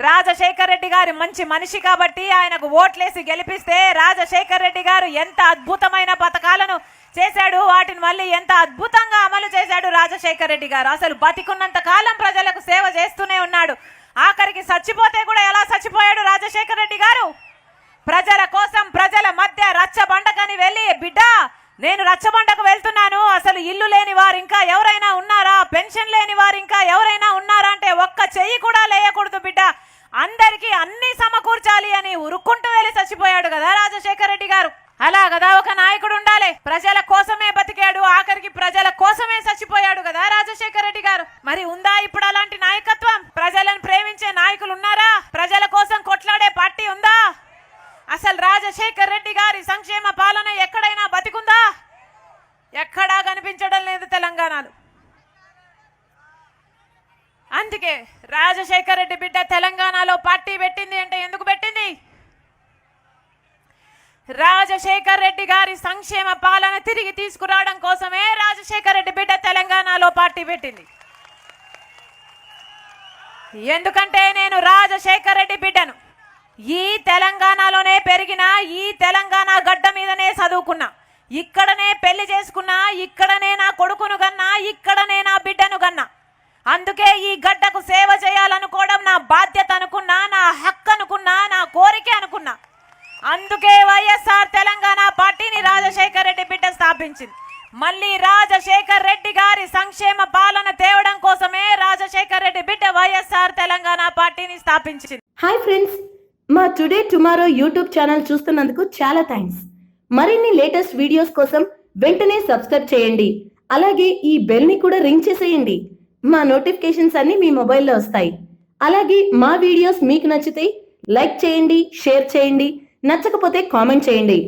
రాజశేఖర్ రెడ్డి గారు మంచి మనిషి కాబట్టి ఆయనకు ఓట్లేసి గెలిపిస్తే రాజశేఖర్ రెడ్డి గారు ఎంత అద్భుతమైన పథకాలను చేశాడు, వాటిని మళ్ళీ ఎంత అద్భుతంగా అమలు చేశాడు రాజశేఖర్ రెడ్డి గారు. అసలు బతికున్నంత కాలం ప్రజలకు సేవ చేస్తూనే ఉన్నాడు. ఆఖరికి చచ్చిపోతే కూడా ఎలా చచ్చిపోయాడు రాజశేఖర్ రెడ్డి గారు? ప్రజల కోసం ప్రజల మధ్య రచ్చబండకని వెళ్ళి, బిడ్డ నేను రచ్చబండకు వెళ్తున్నాను, అసలు ఇల్లు లేని వారు ఇంకా ఎవరైనా ఉన్నారా, పెన్షన్ లేని వారు ఇంకా ఎవరైనా ఉన్నారా అంటే ఒక్క చెయ్యి కూడా లేయకూడదు బిడ్డ, అందరికీ అన్ని సమకూర్చాలి అని ఉరుక్కుంటూ వెళ్ళి చచ్చిపోయాడు కదా రాజశేఖర్ రెడ్డి గారు. అలా కదా ఒక నాయకుడు ఉండాలి. ప్రజల కోసమే బతికాడు, ఆఖరికి ప్రజల కోసమే చచ్చిపోయాడు కదా రాజశేఖర్ రెడ్డి గారు. మరి ఉందా ఇప్పుడు అలాంటి నాయకత్వం? ప్రజలను ప్రేమించే నాయకులు ఉన్నారా? ప్రజల కోసం కొట్లాడే పార్టీ ఉందా? అసలు రాజశేఖర్ రెడ్డి గారి సంక్షేమ పాలన ఎక్కడైనా బతికుందా? ఎక్కడా కనిపించడం లేదు తెలంగాణలో. అందుకే రాజశేఖర్ రెడ్డి బిడ్డ తెలంగాణలో పార్టీ పెట్టింది అంటే ఎందుకు పెట్టింది? రాజశేఖర్ రెడ్డి గారి సంక్షేమ పాలన తిరిగి తీసుకురావడం కోసమే రాజశేఖర్ రెడ్డి బిడ్డ తెలంగాణలో పార్టీ పెట్టింది. ఎందుకంటే నేను రాజశేఖర్ రెడ్డి బిడ్డను, ఈ తెలంగాణలోనే పెరిగిన, ఈ తెలంగాణ గడ్డ మీదనే చదువుకున్నా, ఇక్కడనే పెళ్లి చేసుకున్నా, ఇక్కడనే నా కొడుకును గన్నా, ఇక్కడనే నా బిడ్డను గన్నా. అందుకే ఈ గడ్డకు సేవ చేయాలనుకోవడం నా బాధ్యత అనుకున్నా, నా హక్కు అనుకున్నా, నా కోరిక అనుకున్నా. అందుకే వైఎస్ఆర్ తెలంగాణ పార్టీని రాజశేఖర్ రెడ్డి బిడ్డ స్థాపించింది. మళ్ళీ రాజశేఖర్ రెడ్డి గారి సంక్షేమ పాలన తేవడం కోసమే రాజశేఖర్ రెడ్డి బిడ్డ వైఎస్ఆర్ తెలంగాణ పార్టీని స్థాపించింది. హాయ్ ఫ్రెండ్స్, మా టుడే టుమారో యూట్యూబ్ ఛానల్ చూస్తున్నందుకు చాలా థ్యాంక్స్. మరిన్ని లేటెస్ట్ వీడియోస్ కోసం వెంటనే సబ్స్క్రైబ్ చేయండి. అలాగే ఈ బెల్ ని కూడా రింగ్ చేసేయండి. మా నోటిఫికేషన్స్ అన్ని మీ మొబైల్లో వస్తాయి. అలాగే మా వీడియోస్ మీకు నచ్చితే లైక్ చేయండి, షేర్ చేయండి, నచ్చకపోతే కామెంట్ చేయండి.